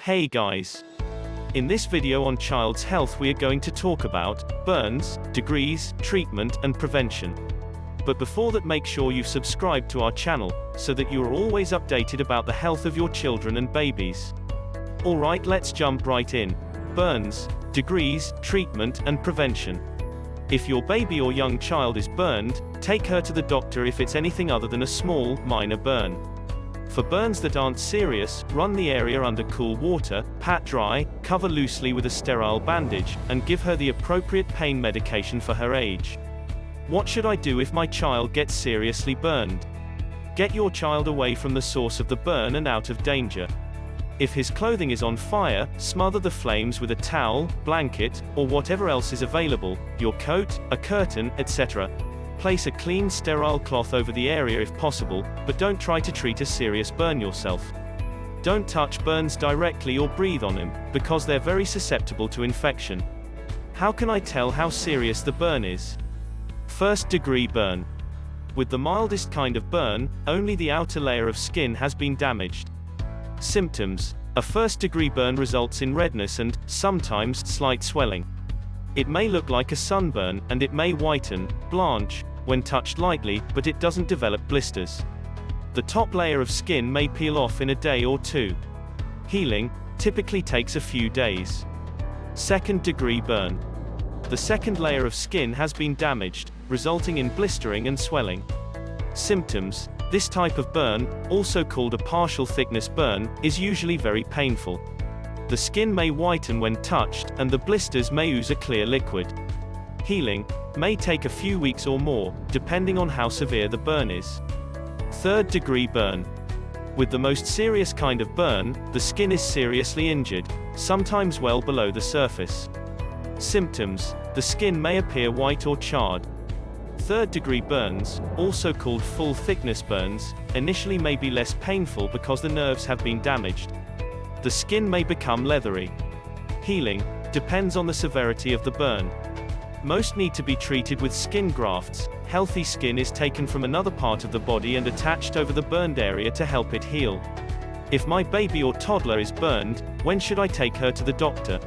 Hey guys! In this video on child's health we are going to talk about burns, degrees, treatment and prevention. But before that, make sure you've subscribed to our channel, so that you are always updated about the health of your children and babies. Alright, let's jump right in. Burns, degrees, treatment and prevention. If your baby or young child is burned, take her to the doctor if it's anything other than a small, minor burn. For burns that aren't serious, run the area under cool water, pat dry, cover loosely with a sterile bandage, and give her the appropriate pain medication for her age. What should I do if my child gets seriously burned? Get your child away from the source of the burn and out of danger. If his clothing is on fire, smother the flames with a towel, blanket, or whatever else is available, your coat, a curtain, etc. Place a clean, sterile cloth over the area if possible, but don't try to treat a serious burn yourself. Don't touch burns directly or breathe on them, because they're very susceptible to infection. How can I tell how serious the burn is? First degree burn. With the mildest kind of burn, only the outer layer of skin has been damaged. Symptoms. A first degree burn results in redness and, sometimes, slight swelling. It may look like a sunburn, and it may whiten, blanch, when touched lightly, but it doesn't develop blisters. The top layer of skin may peel off in a day or two. Healing typically takes a few days. Second degree burn. The second layer of skin has been damaged, resulting in blistering and swelling. Symptoms. This type of burn, also called a partial thickness burn, is usually very painful. The skin may whiten when touched, and the blisters may ooze a clear liquid. Healing may take a few weeks or more, depending on how severe the burn is. Third degree burn. With the most serious kind of burn, the skin is seriously injured, sometimes well below the surface. Symptoms. The skin may appear white or charred. Third degree burns, also called full thickness burns, initially may be less painful because the nerves have been damaged. The skin may become leathery. Healing depends on the severity of the burn. Most need to be treated with skin grafts. Healthy skin is taken from another part of the body and attached over the burned area to help it heal. If my baby or toddler is burned, when should I take her to the doctor?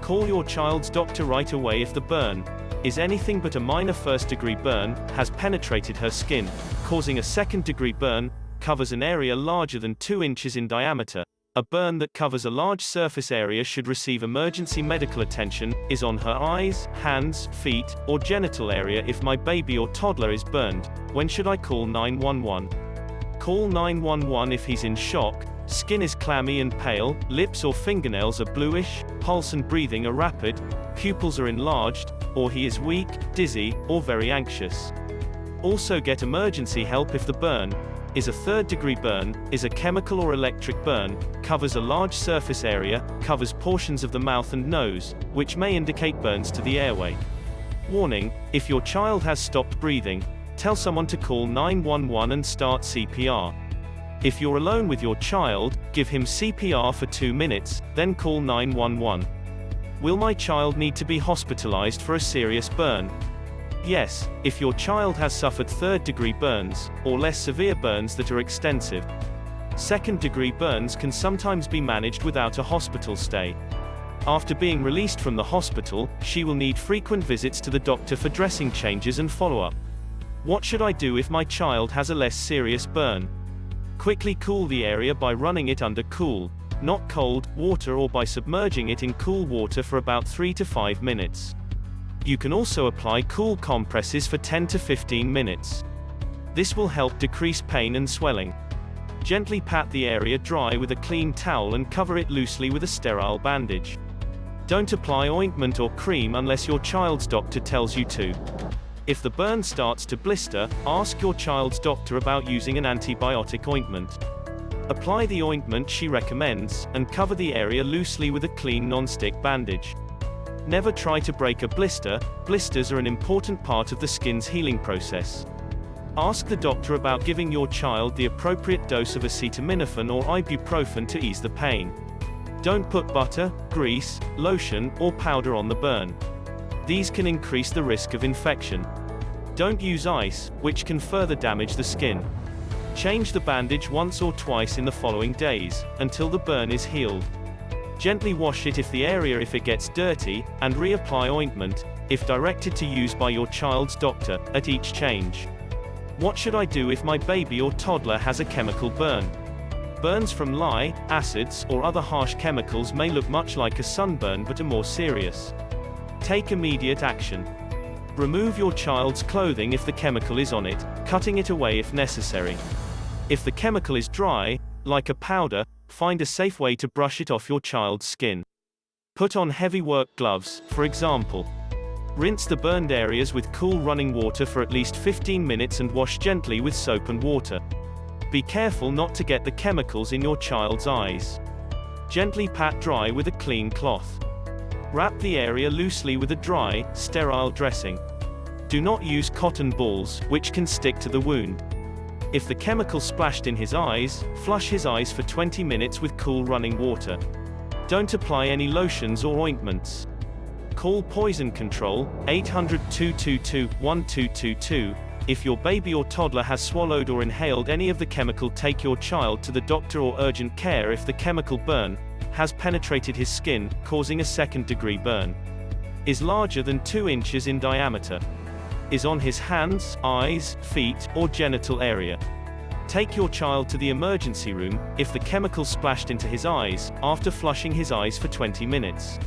Call your child's doctor right away if the burn is anything but a minor first-degree burn, has penetrated her skin, causing a second-degree burn, covers an area larger than 2 inches in diameter. A burn that covers a large surface area should receive emergency medical attention, is on her eyes, hands, feet, or genital area. If my baby or toddler is burned, when should I call 911? Call 911 if he's in shock, skin is clammy and pale, lips or fingernails are bluish, pulse and breathing are rapid, pupils are enlarged, or he is weak, dizzy, or very anxious. Also get emergency help if the burn is a third-degree burn, is a chemical or electric burn, covers a large surface area, covers portions of the mouth and nose, which may indicate burns to the airway. Warning: if your child has stopped breathing, tell someone to call 911 and start CPR. If you're alone with your child, give him CPR for 2 minutes, then call 911. Will my child need to be hospitalized for a serious burn? Yes, if your child has suffered third-degree burns, or less severe burns that are extensive. Second-degree burns can sometimes be managed without a hospital stay. After being released from the hospital, she will need frequent visits to the doctor for dressing changes and follow-up. What should I do if my child has a less serious burn? Quickly cool the area by running it under cool, not cold, water, or by submerging it in cool water for about 3 to 5 minutes. You can also apply cool compresses for 10 to 15 minutes. This will help decrease pain and swelling. Gently pat the area dry with a clean towel and cover it loosely with a sterile bandage. Don't apply ointment or cream unless your child's doctor tells you to. If the burn starts to blister, ask your child's doctor about using an antibiotic ointment. Apply the ointment she recommends, and cover the area loosely with a clean non-stick bandage. Never try to break a blister. Blisters are an important part of the skin's healing process. Ask the doctor about giving your child the appropriate dose of acetaminophen or ibuprofen to ease the pain. Don't put butter, grease, lotion, or powder on the burn. These can increase the risk of infection. Don't use ice, which can further damage the skin. Change the bandage once or twice in the following days, until the burn is healed. Gently wash it if the area if it gets dirty, and reapply ointment, if directed to use by your child's doctor, at each change. What should I do if my baby or toddler has a chemical burn? Burns from lye, acids, or other harsh chemicals may look much like a sunburn but are more serious. Take immediate action. Remove your child's clothing if the chemical is on it, cutting it away if necessary. If the chemical is dry, like a powder, find a safe way to brush it off your child's skin. Put on heavy work gloves, for example. Rinse the burned areas with cool running water for at least 15 minutes and wash gently with soap and water. Be careful not to get the chemicals in your child's eyes. Gently pat dry with a clean cloth. Wrap the area loosely with a dry, sterile dressing. Do not use cotton balls, which can stick to the wound. If the chemical splashed in his eyes, flush his eyes for 20 minutes with cool running water. Don't apply any lotions or ointments. Call Poison Control, 800-222-1222. If your baby or toddler has swallowed or inhaled any of the chemical, take your child to the doctor or urgent care if the chemical burn has penetrated his skin, causing a second-degree burn. Is larger than 2 inches in diameter. Is on his hands, eyes, feet, or genital area. Take your child to the emergency room if the chemical splashed into his eyes, after flushing his eyes for 20 minutes.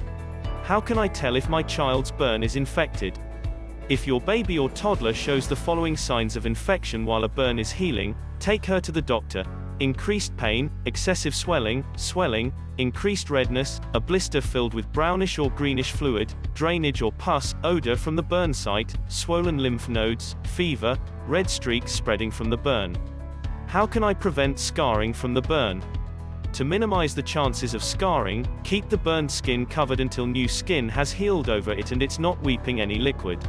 How can I tell if my child's burn is infected? If your baby or toddler shows the following signs of infection while a burn is healing, take her to the doctor. Increased pain, excessive swelling, increased redness, a blister filled with brownish or greenish fluid, drainage or pus, odor from the burn site, swollen lymph nodes, fever, red streaks spreading from the burn. How can I prevent scarring from the burn? To minimize the chances of scarring, keep the burned skin covered until new skin has healed over it and it's not weeping any liquid.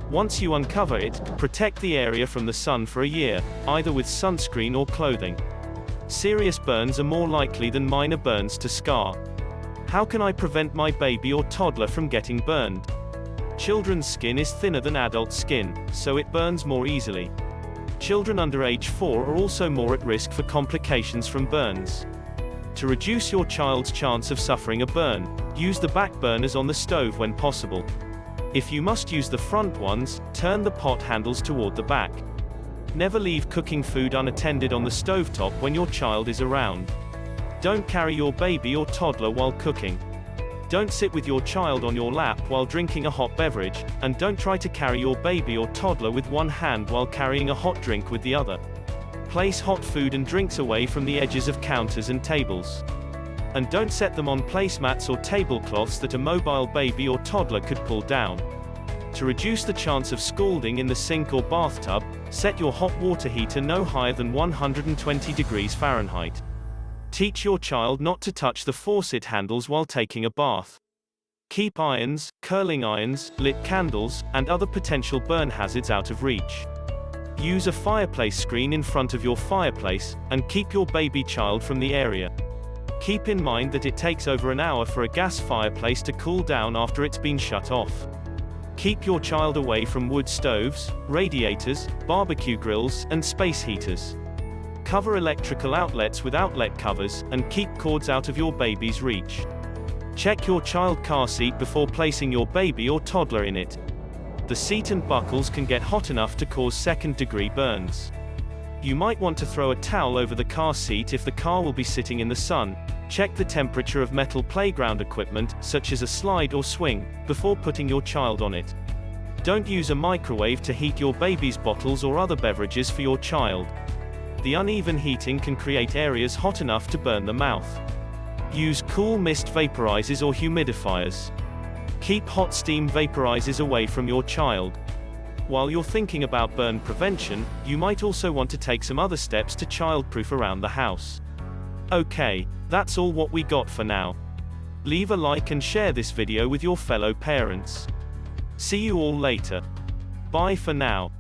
Once you uncover it, protect the area from the sun for a year, either with sunscreen or clothing. Serious burns are more likely than minor burns to scar. How can I prevent my baby or toddler from getting burned? Children's skin is thinner than adult skin, so it burns more easily. Children under age 4 are also more at risk for complications from burns. To reduce your child's chance of suffering a burn, use the back burners on the stove when possible. If you must use the front ones, turn the pot handles toward the back. Never leave cooking food unattended on the stovetop when your child is around. Don't carry your baby or toddler while cooking. Don't sit with your child on your lap while drinking a hot beverage, and don't try to carry your baby or toddler with one hand while carrying a hot drink with the other. Place hot food and drinks away from the edges of counters and tables. And don't set them on placemats or tablecloths that a mobile baby or toddler could pull down. To reduce the chance of scalding in the sink or bathtub, set your hot water heater no higher than 120 degrees Fahrenheit. Teach your child not to touch the faucet handles while taking a bath. Keep irons, curling irons, lit candles, and other potential burn hazards out of reach. Use a fireplace screen in front of your fireplace, and keep your baby child from the area. Keep in mind that it takes over an hour for a gas fireplace to cool down after it's been shut off. Keep your child away from wood stoves, radiators, barbecue grills, and space heaters. Cover electrical outlets with outlet covers, and keep cords out of your baby's reach. Check your child car seat before placing your baby or toddler in it. The seat and buckles can get hot enough to cause second-degree burns. You might want to throw a towel over the car seat if the car will be sitting in the sun. Check the temperature of metal playground equipment, such as a slide or swing, before putting your child on it. Don't use a microwave to heat your baby's bottles or other beverages for your child. The uneven heating can create areas hot enough to burn the mouth. Use cool mist vaporizers or humidifiers. Keep hot steam vaporizers away from your child. While you're thinking about burn prevention, you might also want to take some other steps to childproof around the house. Okay, that's all what we got for now. Leave a like and share this video with your fellow parents. See you all later. Bye for now.